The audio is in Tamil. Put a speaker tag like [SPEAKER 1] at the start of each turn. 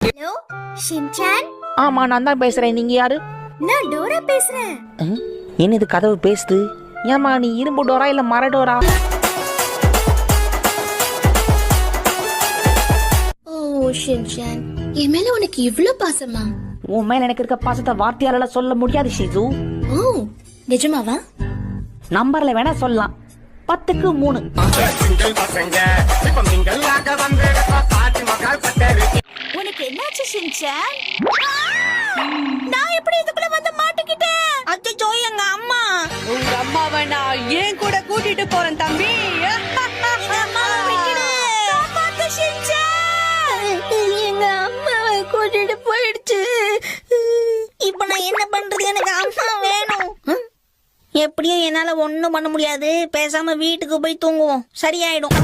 [SPEAKER 1] Hello Shinchan.
[SPEAKER 2] ஆமா நான் தான் பேசுறேன். நீங்க யாரு?
[SPEAKER 1] நான் டோரா பேசுறேன்.
[SPEAKER 2] என்ன இது கதவு பேசுது? ஏமா நீ இரும்பு டோரா இல்ல மர டோரா?
[SPEAKER 1] ஓ ஷின்சான், என் மேல உனக்கு இவ்ளோ பாசமா?
[SPEAKER 2] உன் மேல எனக்கு இருக்க பாசத்தை வார்த்தையால சொல்ல முடியாது ஷிசு.
[SPEAKER 1] ஓ நிஜமாவா?
[SPEAKER 2] நம்பர்ல வேணா சொல்லலாம். 10க்கு 3.
[SPEAKER 1] உனக்கு என்னாச்சு ஷின்சான்? நான் எப்படி இதுக்குள்ள வந்து மாட்டிக்கிட்டேன்? அச்சோ எங்க அம்மா.
[SPEAKER 3] உங்க அம்மாவை நான் ஏன் கூட கூட்டிட்டு போறேன் தம்பி.
[SPEAKER 1] எங்க அம்மாவை விட்டுடு. காப்பாத்து ஷின்சான். எங்க அம்மாவை கூட்டிட்டு போயிடுச்சு. இப்ப நான் என்ன பண்றது? எனக்கு அம்மா வேணும். எப்படியும் என்னால ஒண்ணும் பண்ண முடியாது. பேசாம வீட்டுக்கு போய் தூங்குவோம், சரியாயிடும்.